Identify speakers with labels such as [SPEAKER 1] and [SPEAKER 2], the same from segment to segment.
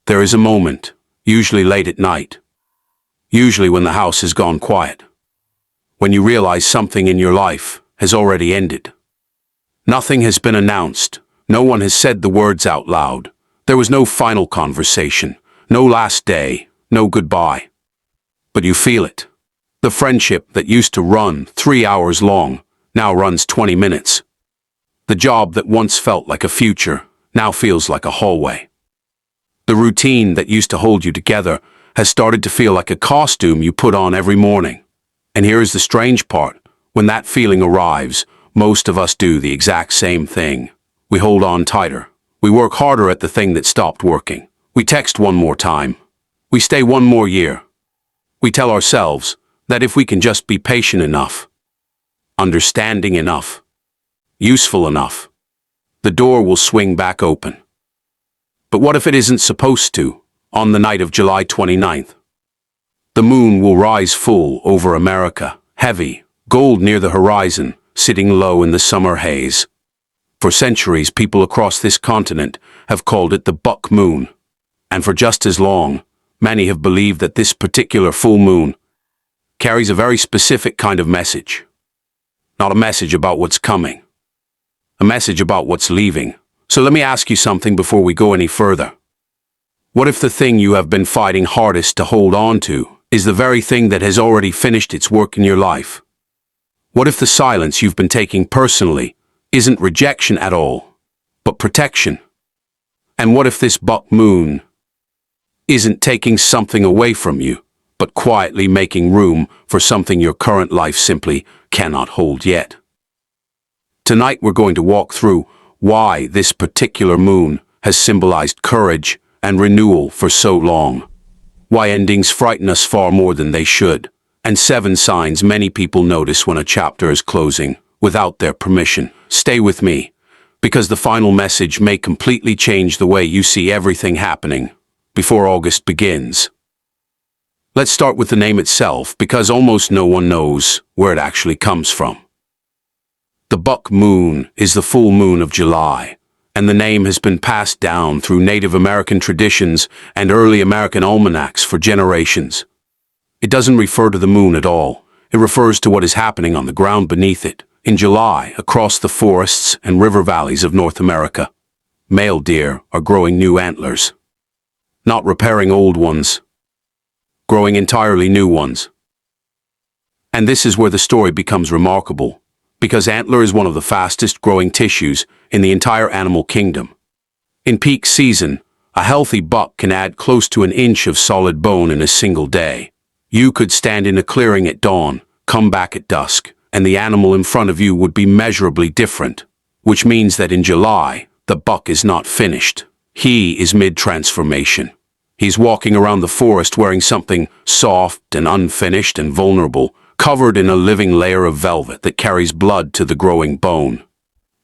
[SPEAKER 1] There is a moment, usually late at night, usually when the house has gone quiet, when you realize something in your life has already ended. Nothing has been announced. No one has said the words out loud. There was no final conversation, no last day, no goodbye. But you feel it. The friendship that used to run 3 hours long now runs 20 minutes. The job that once felt like a future now feels like a hallway. The routine that used to hold you together has started to feel like a costume you put on every morning. And here is the strange part. When that feeling arrives, most of us do the exact same thing. We hold on tighter. We work harder at the thing that stopped working. We text one more time. We stay one more year. We tell ourselves that if we can just be patient enough, understanding enough, useful enough, the door will swing back open. But what if it isn't supposed to? On the night of July 29th, the moon will rise full over America, heavy, gold near the horizon, sitting low in the summer haze. For centuries, people across this continent have called it the buck moon. And for just as long, many have believed that this particular full moon carries a very specific kind of message. Not a message about what's coming, a message about what's leaving. So let me ask you something before we go any further. What if the thing you have been fighting hardest to hold on to is the very thing that has already finished its work in your life? What if the silence you've been taking personally isn't rejection at all, but protection? And what if this buck moon isn't taking something away from you, but quietly making room for something your current life simply cannot hold yet? Tonight we're going to walk through why this particular moon has symbolized courage and renewal for so long, why endings frighten us far more than they should, and 7 signs many people notice when a chapter is closing without their permission. Stay with me, because the final message may completely change the way you see everything happening before August begins. Let's start with the name itself, because almost no one knows where it actually comes from. The buck moon is the full moon of July, and the name has been passed down through Native American traditions and early American almanacs for generations. It doesn't refer to the moon at all. It refers to what is happening on the ground beneath it. In July, across the forests and river valleys of North America, male deer are growing new antlers. Not repairing old ones, growing entirely new ones. And this is where the story becomes remarkable, because antler is one of the fastest growing tissues in the entire animal kingdom. In peak season, a healthy buck can add close to an inch of solid bone in a single day. You could stand in a clearing at dawn, come back at dusk, and the animal in front of you would be measurably different, which means that in July, the buck is not finished. He is mid-transformation. He's walking around the forest wearing something soft and unfinished and vulnerable, covered in a living layer of velvet that carries blood to the growing bone.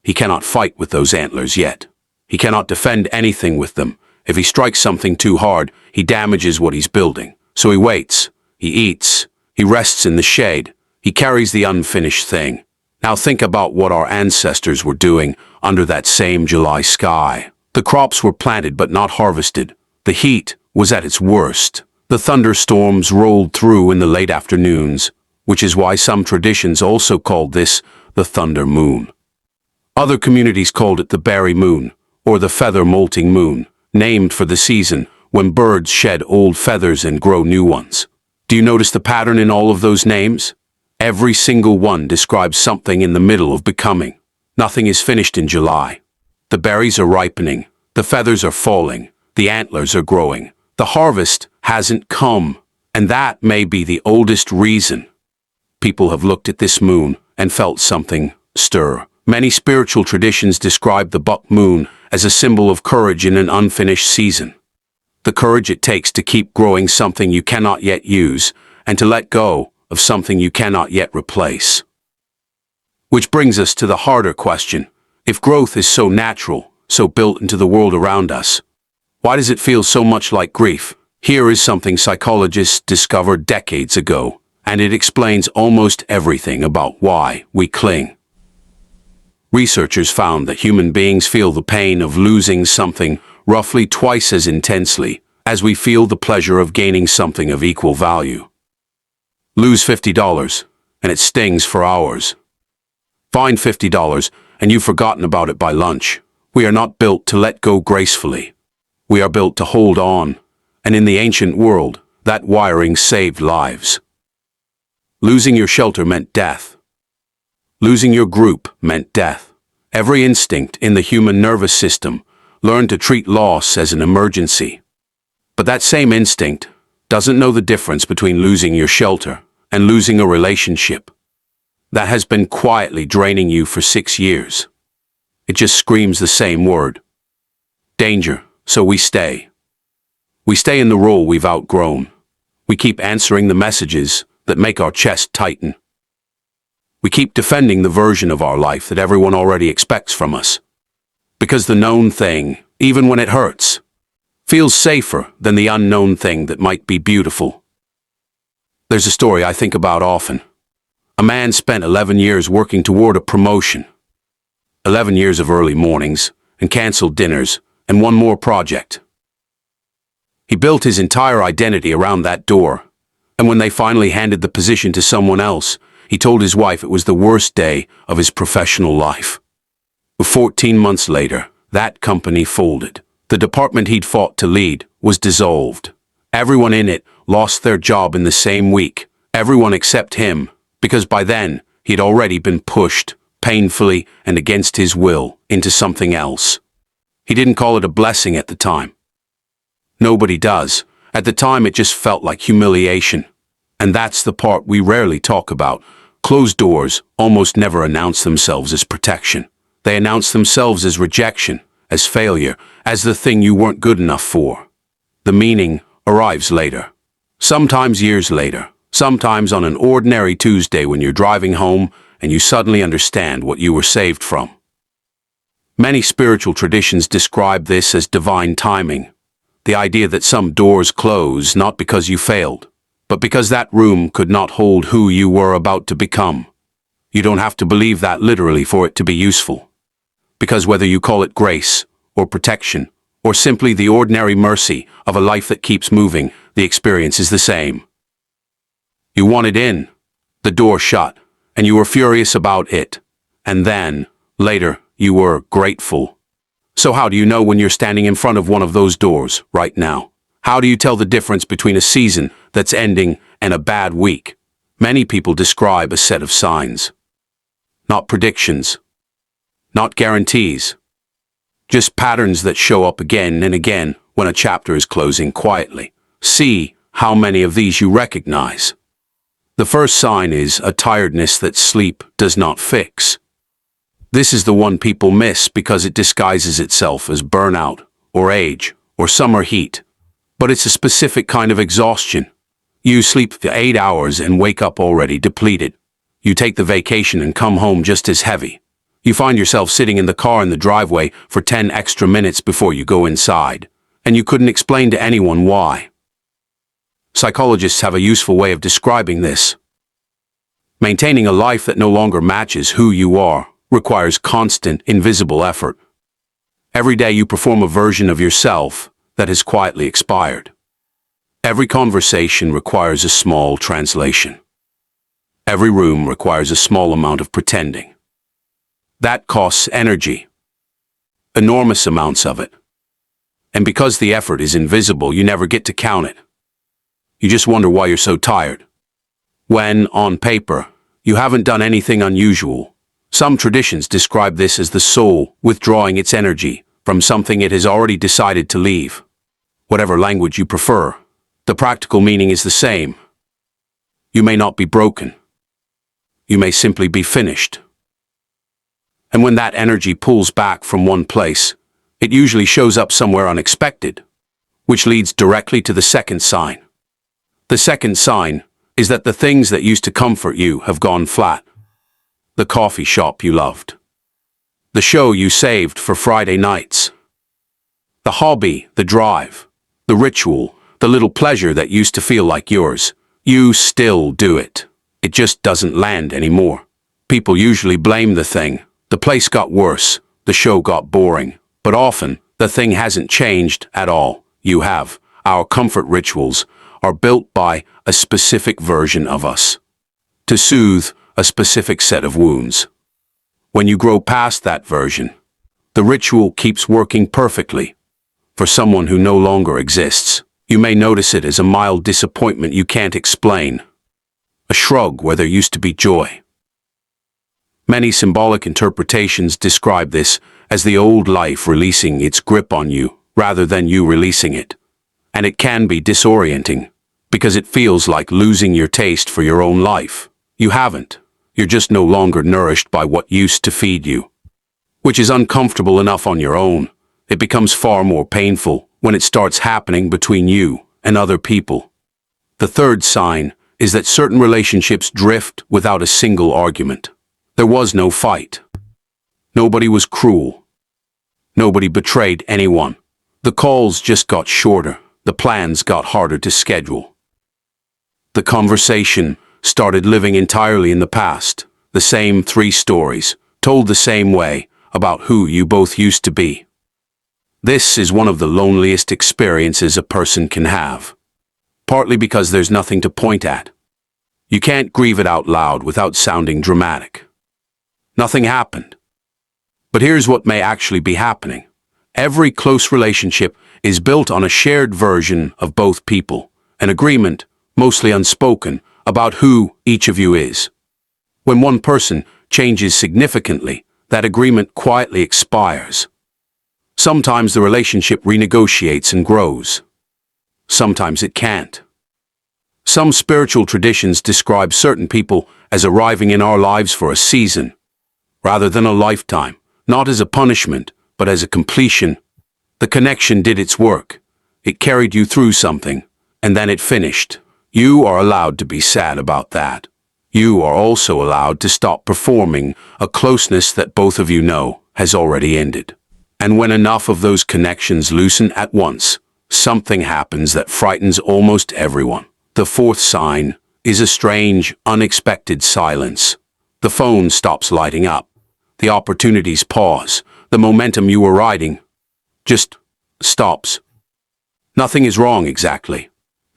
[SPEAKER 1] He cannot fight with those antlers yet. He cannot defend anything with them. If he strikes something too hard, he damages what he's building. So he waits, he eats, he rests in the shade, he carries the unfinished thing. Now think about what our ancestors were doing under that same July sky. The crops were planted but not harvested. The heat was at its worst. The thunderstorms rolled through in the late afternoons, which is why some traditions also called this the thunder moon. Other communities called it the berry moon, or the feather molting moon, named for the season when birds shed old feathers and grow new ones. Do you notice the pattern in all of those names? Every single one describes something in the middle of becoming. Nothing is finished in July. The berries are ripening, the feathers are falling, the antlers are growing. The harvest hasn't come, and that may be the oldest reason people have looked at this moon and felt something stir. Many spiritual traditions describe the buck moon as a symbol of courage in an unfinished season. The courage it takes to keep growing something you cannot yet use, and to let go of something you cannot yet replace. Which brings us to the harder question. If growth is so natural, so built into the world around us, why does it feel so much like grief? Here is something psychologists discovered decades ago, and it explains almost everything about why we cling. Researchers found that human beings feel the pain of losing something roughly twice as intensely as we feel the pleasure of gaining something of equal value. Lose $50, and it stings for hours. Find $50, and you've forgotten about it by lunch. We are not built to let go gracefully. We are built to hold on, and in the ancient world, that wiring saved lives. Losing your shelter meant death. Losing your group meant death. Every instinct in the human nervous system learned to treat loss as an emergency. But that same instinct doesn't know the difference between losing your shelter and losing a relationship that has been quietly draining you for 6 years. It just screams the same word. Danger, so we stay. We stay in the role we've outgrown. We keep answering the messages that make our chest tighten. We keep defending the version of our life that everyone already expects from us. Because the known thing, even when it hurts, feels safer than the unknown thing that might be beautiful. There's a story I think about often. A man spent 11 years working toward a promotion. 11 years of early mornings and canceled dinners and one more project. He built his entire identity around that door, and when they finally handed the position to someone else, he told his wife it was the worst day of his professional life. 14 months later, that company folded. The department he'd fought to lead was dissolved. Everyone in it lost their job in the same week. Everyone except him, because by then he'd already been pushed, painfully and against his will, into something else. He didn't call it a blessing at the time. Nobody does. At the time it just felt like humiliation. And that's the part we rarely talk about. Closed doors almost never announce themselves as protection. They announce themselves as rejection, as failure, as the thing you weren't good enough for. The meaning arrives later. Sometimes years later. Sometimes on an ordinary Tuesday when you're driving home and you suddenly understand what you were saved from. Many spiritual traditions describe this as divine timing. The idea that some doors close not because you failed, but because that room could not hold who you were about to become. You don't have to believe that literally for it to be useful. Because whether you call it grace, or protection, or simply the ordinary mercy of a life that keeps moving, the experience is the same. You wanted in, the door shut, and you were furious about it. And then, later, you were grateful. So how do you know when you're standing in front of one of those doors right now? How do you tell the difference between a season that's ending and a bad week? Many people describe a set of signs. Not predictions. Not guarantees. Just patterns that show up again and again when a chapter is closing quietly. See how many of these you recognize. The first sign is a tiredness that sleep does not fix. This is the one people miss because it disguises itself as burnout, or age, or summer heat. But it's a specific kind of exhaustion. You sleep for 8 hours and wake up already depleted. You take the vacation and come home just as heavy. You find yourself sitting in the car in the driveway for 10 extra minutes before you go inside, and you couldn't explain to anyone why. Psychologists have a useful way of describing this. Maintaining a life that no longer matches who you are requires constant, invisible effort. Every day you perform a version of yourself that has quietly expired. Every conversation requires a small translation. Every room requires a small amount of pretending. That costs energy. Enormous amounts of it. And because the effort is invisible, you never get to count it. You just wonder why you're so tired. When, on paper, you haven't done anything unusual. Some traditions describe this as the soul withdrawing its energy from something it has already decided to leave. Whatever language you prefer, the practical meaning is the same. You may not be broken. You may simply be finished. And when that energy pulls back from one place, it usually shows up somewhere unexpected, which leads directly to the second sign. The second sign is that the things that used to comfort you have gone flat. The coffee shop you loved. The show you saved for Friday nights. The hobby, the drive, the ritual, the little pleasure that used to feel like yours. You still do it. It just doesn't land anymore. People usually blame the thing. The place got worse. The show got boring. But often, the thing hasn't changed at all. You have. our comfort rituals are built by a specific version of us, to soothe a specific set of wounds. When you grow past that version, the ritual keeps working perfectly. For someone who no longer exists, you may notice it as a mild disappointment you can't explain, a shrug where there used to be joy. Many symbolic interpretations describe this as the old life releasing its grip on you rather than you releasing it. And it can be disorienting, because it feels like losing your taste for your own life. You haven't. You're just no longer nourished by what used to feed you. Which is uncomfortable enough on your own. It becomes far more painful when it starts happening between you and other people. The third sign is that certain relationships drift without a single argument. There was no fight. Nobody was cruel. Nobody betrayed anyone. The calls just got shorter. The plans got harder to schedule. The conversation started living entirely in the past. The same 3 stories, told the same way, about who you both used to be. This is one of the loneliest experiences a person can have. Partly because there's nothing to point at. You can't grieve it out loud without sounding dramatic. Nothing happened. But here's what may actually be happening. Every close relationship is built on a shared version of both people, an agreement, mostly unspoken, about who each of you is. When one person changes significantly, that agreement quietly expires. Sometimes the relationship renegotiates and grows. Sometimes it can't. Some spiritual traditions describe certain people as arriving in our lives for a season, rather than a lifetime, not as a punishment, but as a completion. The connection did its work. It carried you through something, and then it finished. You are allowed to be sad about that. You are also allowed to stop performing a closeness that both of you know has already ended. And when enough of those connections loosen at once, something happens that frightens almost everyone. The fourth sign is a strange, unexpected silence. The phone stops lighting up. The opportunities pause. The momentum you were riding just stops. Nothing is wrong exactly.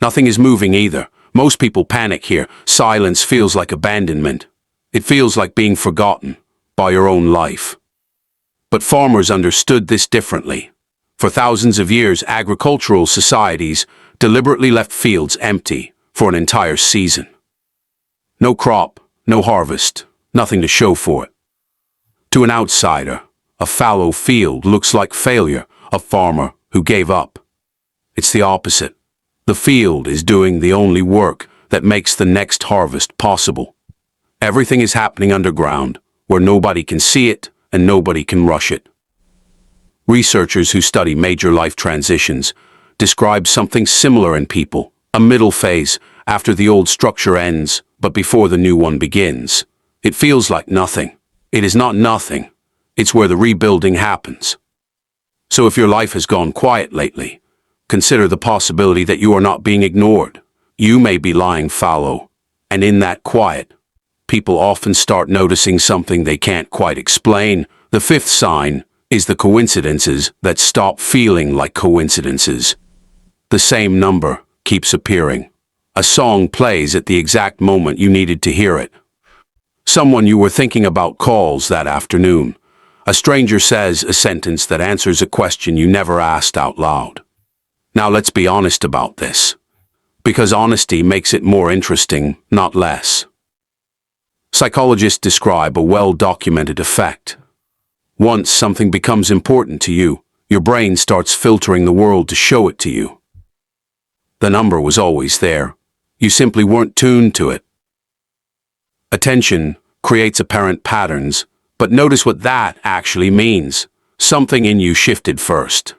[SPEAKER 1] Nothing is moving either. Most people panic here. Silence feels like abandonment. It feels like being forgotten by your own life. But farmers understood this differently. For thousands of years, agricultural societies deliberately left fields empty for an entire season. No crop, no harvest, nothing to show for it. To an outsider, a fallow field looks like failure, a farmer who gave up. It's the opposite. The field is doing the only work that makes the next harvest possible. Everything is happening underground, where nobody can see it and nobody can rush it. Researchers who study major life transitions describe something similar in people, a middle phase after the old structure ends, but before the new one begins. It feels like nothing. It is not nothing. It's where the rebuilding happens. So if your life has gone quiet lately, consider the possibility that you are not being ignored. You may be lying fallow, and in that quiet, people often start noticing something they can't quite explain. The fifth sign is the coincidences that stop feeling like coincidences. The same number keeps appearing. A song plays at the exact moment you needed to hear it. Someone you were thinking about calls that afternoon. A stranger says a sentence that answers a question you never asked out loud. Now let's be honest about this, because honesty makes it more interesting, not less. Psychologists describe a well-documented effect. Once something becomes important to you, your brain starts filtering the world to show it to you. The number was always there. You simply weren't tuned to it. Attention creates apparent patterns, but notice what that actually means. Something in you shifted first.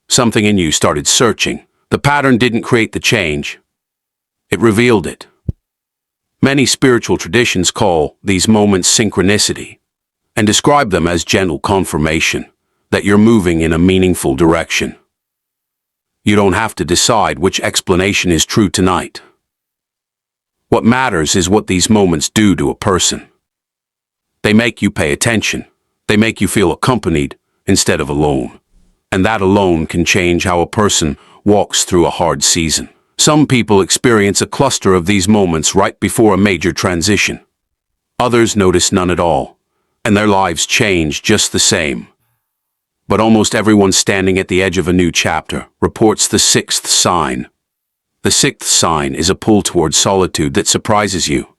[SPEAKER 1] Something in you started searching. The pattern didn't create the change. It revealed it. Many spiritual traditions call these moments synchronicity and describe them as gentle confirmation that you're moving in a meaningful direction. You don't have to decide which explanation is true tonight. What matters is what these moments do to a person. They make you pay attention. They make you feel accompanied instead of alone. And that alone can change how a person walks through a hard season. Some people experience a cluster of these moments right before a major transition. Others notice none at all, and their lives change just the same. But almost everyone standing at the edge of a new chapter reports the sixth sign. The sixth sign is a pull towards solitude that surprises you.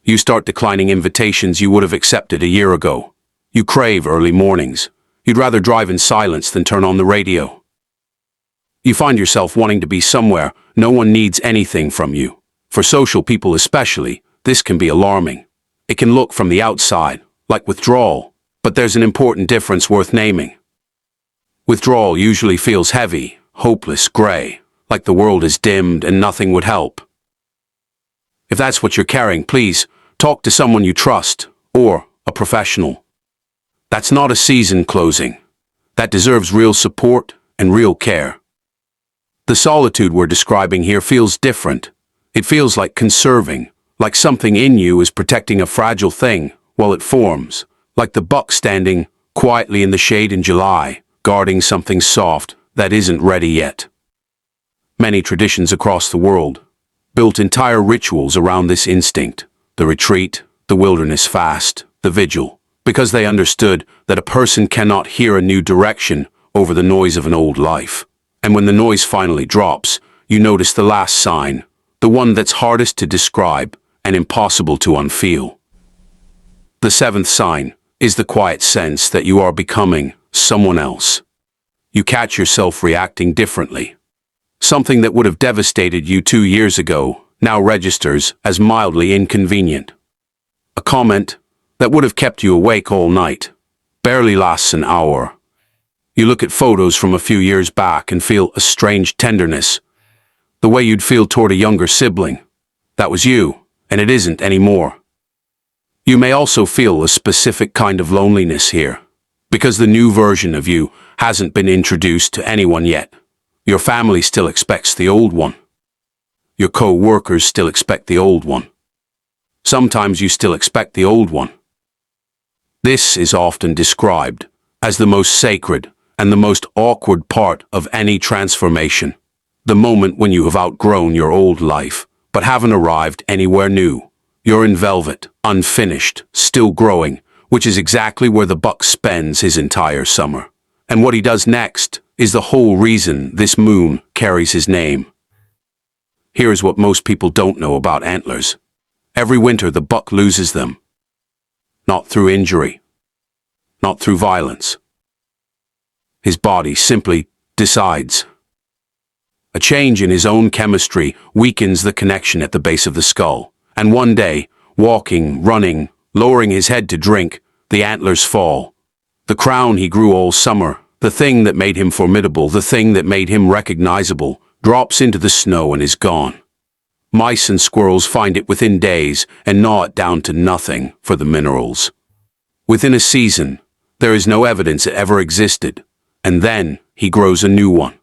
[SPEAKER 1] You start declining invitations you would have accepted a year ago. You crave early mornings. You'd rather drive in silence than turn on the radio. You find yourself wanting to be somewhere no one needs anything from you. For social people especially, this can be alarming. It can look from the outside like withdrawal, but there's an important difference worth naming. Withdrawal usually feels heavy, hopeless, gray, like the world is dimmed and nothing would help. If that's what you're carrying, please talk to someone you trust or a professional. That's not a season closing. That deserves real support and real care. The solitude we're describing here feels different. It feels like conserving, like something in you is protecting a fragile thing while it forms, like the buck standing quietly in the shade in July, guarding something soft that isn't ready yet. Many traditions across the world built entire rituals around this instinct: the retreat, the wilderness fast, the vigil, because they understood that a person cannot hear a new direction over the noise of an old life. And when the noise finally drops, you notice the last sign, the one that's hardest to describe and impossible to unfeel. The seventh sign is the quiet sense that you are becoming someone else. You catch yourself reacting differently. Something that would have devastated you 2 years ago now registers as mildly inconvenient. A comment that would have kept you awake all night barely lasts an hour. You look at photos from a few years back and feel a strange tenderness, the way you'd feel toward a younger sibling. That was you, and it isn't anymore. You may also feel a specific kind of loneliness here, because the new version of you hasn't been introduced to anyone yet. Your family still expects the old one. Your co-workers still expect the old one. Sometimes you still expect the old one. This is often described as the most sacred and the most awkward part of any transformation. The moment when you have outgrown your old life, but haven't arrived anywhere new. You're in velvet, unfinished, still growing, which is exactly where the buck spends his entire summer. And what he does next is the whole reason this moon carries his name. Here's what most people don't know about antlers. Every winter the buck loses them. Not through injury. Not through violence. His body simply decides. A change in his own chemistry weakens the connection at the base of the skull. And one day, walking, running, lowering his head to drink, the antlers fall. The crown he grew all summer, the thing that made him formidable, the thing that made him recognizable, drops into the snow and is gone. Mice and squirrels find it within days and gnaw it down to nothing for the minerals. Within a season, there is no evidence it ever existed, and then he grows a new one.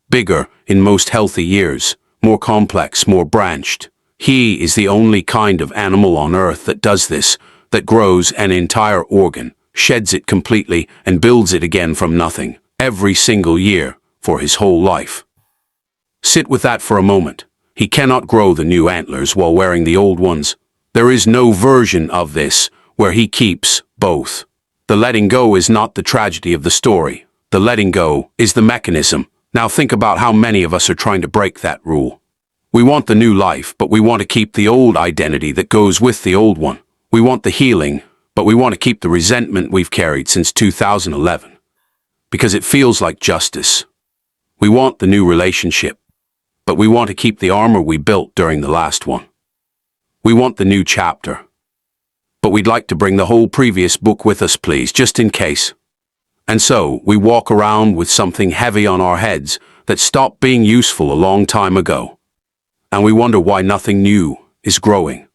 [SPEAKER 1] Bigger in most healthy years, more complex, more branched. He is the only kind of animal on Earth that does this, that grows an entire organ, sheds it completely, and builds it again from nothing, every single year, for his whole life. Sit with that for a moment. He cannot grow the new antlers while wearing the old ones. There is no version of this where he keeps both. The letting go is not the tragedy of the story. The letting go is the mechanism. Now think about how many of us are trying to break that rule. We want the new life, but we want to keep the old identity that goes with the old one. We want the healing, but we want to keep the resentment we've carried since 2011. Because it feels like justice. We want the new relationship, but we want to keep the armor we built during the last one. We want the new chapter, but we'd like to bring the whole previous book with us, please, just in case. And so, we walk around with something heavy on our heads that stopped being useful a long time ago. And we wonder why nothing new is growing.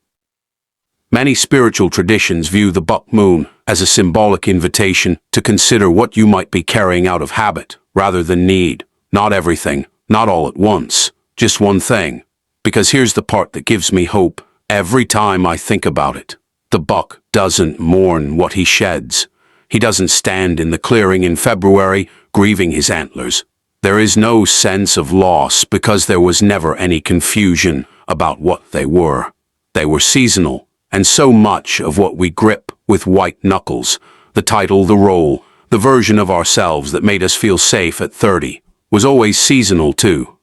[SPEAKER 1] Many spiritual traditions view the buck moon as a symbolic invitation to consider what you might be carrying out of habit rather than need. Not everything, not all at once, just one thing. Because here's the part that gives me hope every time I think about it. The buck doesn't mourn what he sheds. He doesn't stand in the clearing in February grieving his antlers. There is no sense of loss because there was never any confusion about what they were. They were seasonal, and so much of what we grip with white knuckles, the title, the role, the version of ourselves that made us feel safe at 30, was always seasonal too.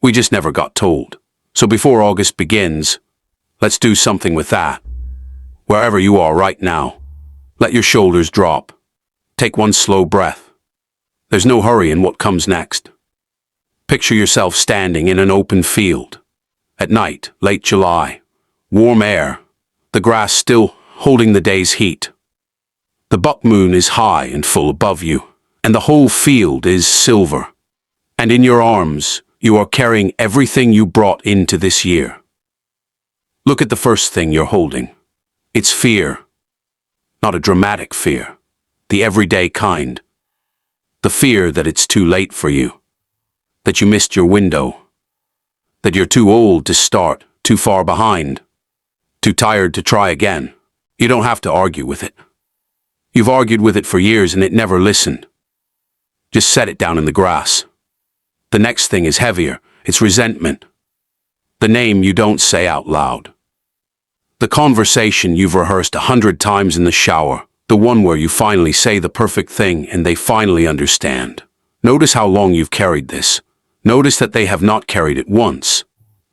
[SPEAKER 1] We just never got told. So before August begins, let's do something with that. Wherever you are right now, let your shoulders drop. Take one slow breath. There's no hurry in what comes next. Picture yourself standing in an open field. At night, late July. Warm air. The grass still holding the day's heat. The buck moon is high and full above you, and the whole field is silver. And in your arms, you are carrying everything you brought into this year. Look at the first thing you're holding. It's fear. Not a dramatic fear. The everyday kind. The fear that it's too late for you. That you missed your window. That you're too old to start, too far behind. Too tired to try again. You don't have to argue with it. You've argued with it for years and it never listened. Just set it down in the grass. The next thing is heavier. It's resentment. The name you don't say out loud. The conversation you've rehearsed 100 times in the shower. The one where you finally say the perfect thing and they finally understand. Notice how long you've carried this. Notice that they have not carried it once.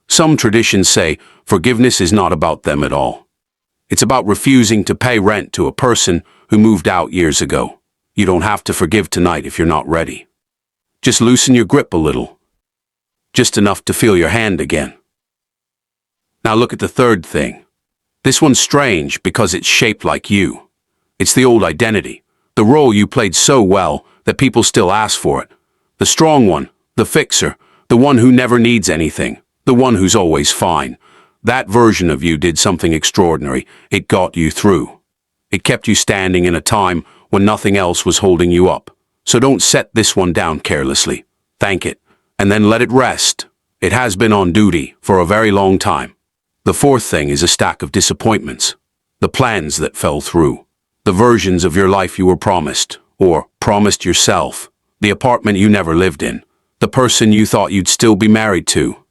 [SPEAKER 1] Some traditions say forgiveness is not about them at all. It's about refusing to pay rent to a person who moved out years ago. You don't have to forgive tonight if you're not ready. Just loosen your grip a little. Just enough to feel your hand again. Now look at the third thing. This one's strange because it's shaped like you. It's the old identity, the role you played so well that people still ask for it. The strong one, the fixer, the one who never needs anything, the one who's always fine. That version of you did something extraordinary. It got you through. It kept you standing in a time when nothing else was holding you up. So don't set this one down carelessly. Thank it, and then let it rest. It has been on duty for a very long time. The fourth thing is a stack of disappointments. The plans that fell through. The versions of your life you were promised, or promised yourself. The apartment you never lived in. The person you thought you'd still be married to.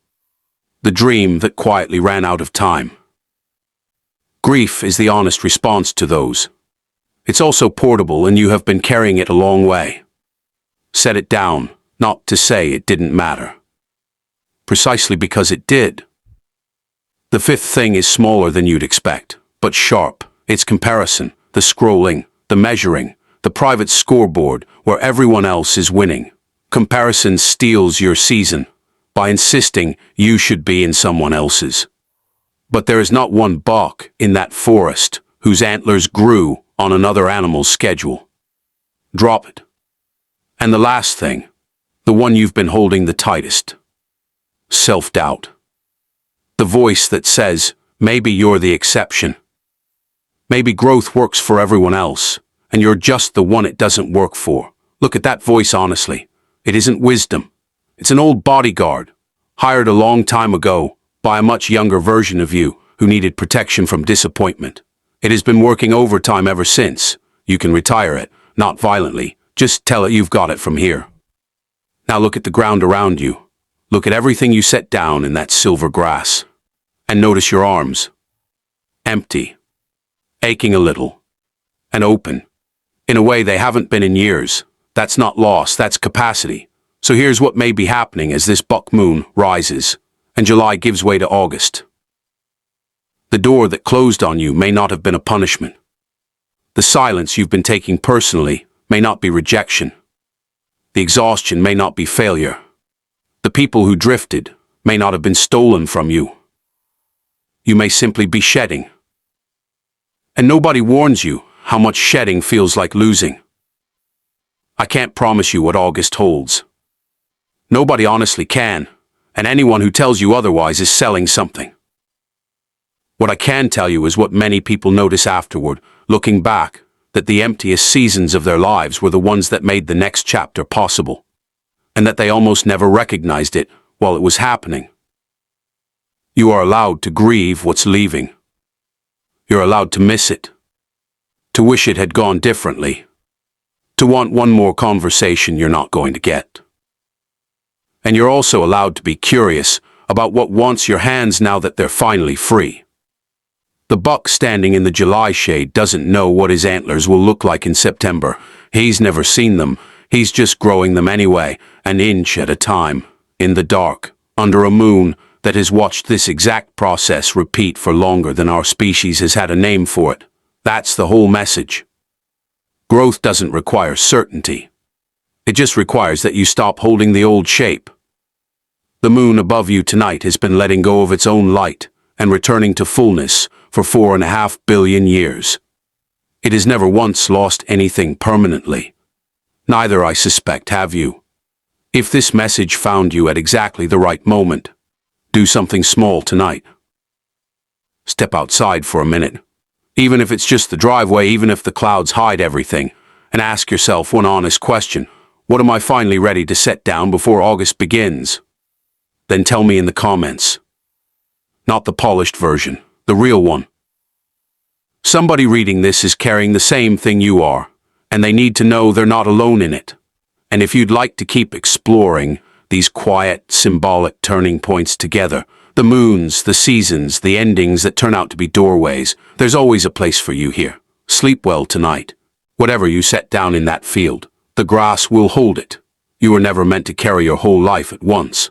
[SPEAKER 1] The dream that quietly ran out of time. Grief is the honest response to those. It's also portable and you have been carrying it a long way. Set it down, not to say it didn't matter. Precisely because it did. The fifth thing is smaller than you'd expect, but sharp. It's comparison, the scrolling, the measuring, the private scoreboard where everyone else is winning. Comparison steals your season by insisting you should be in someone else's. But there is not one buck in that forest whose antlers grew on another animal's schedule. Drop it. And the last thing, the one you've been holding the tightest. Self-doubt. The voice that says, maybe you're the exception. Maybe growth works for everyone else, and you're just the one it doesn't work for. Look at that voice honestly. It isn't wisdom. It's an old bodyguard, hired a long time ago by a much younger version of you who needed protection from disappointment. It has been working overtime ever since. You can retire it, not violently. Just tell it you've got it from here. Now look at the ground around you. Look at everything you set down in that silver grass. And notice your arms. Empty. Aching a little. And open. In a way they haven't been in years. That's not loss, that's capacity. So here's what may be happening as this buck moon rises, and July gives way to August. The door that closed on you may not have been a punishment. The silence you've been taking personally may not be rejection. The exhaustion may not be failure. The people who drifted may not have been stolen from you. You may simply be shedding. And nobody warns you how much shedding feels like losing. I can't promise you what August holds. Nobody honestly can, and anyone who tells you otherwise is selling something. What I can tell you is what many people notice afterward, looking back, that the emptiest seasons of their lives were the ones that made the next chapter possible, and that they almost never recognized it while it was happening. You are allowed to grieve what's leaving. You're allowed to miss it, to wish it had gone differently, To want one more conversation you're not going to get. And you're also allowed to be curious about what wants your hands now that they're finally free. The buck standing in the July shade doesn't know what his antlers will look like in September. He's never seen them. He's just growing them anyway, an inch at a time, in the dark, under a moon that has watched this exact process repeat for longer than our species has had a name for it. That's the whole message. Growth doesn't require certainty. It just requires that you stop holding the old shape. The moon above you tonight has been letting go of its own light and returning to fullness for 4.5 billion years. It has never once lost anything permanently. Neither, I suspect, have you. If this message found you at exactly the right moment, do something small tonight. Step outside for a minute, even if it's just the driveway, even if the clouds hide everything, and ask yourself one honest question. What am I finally ready to set down before August begins? Then tell me in the comments. Not the polished version, the real one. Somebody reading this is carrying the same thing you are, and they need to know they're not alone in it. And if you'd like to keep exploring these quiet, symbolic turning points together, the moons, the seasons, the endings that turn out to be doorways, there's always a place for you here. Sleep well tonight. Whatever you set down in that field, the grass will hold it. You were never meant to carry your whole life at once.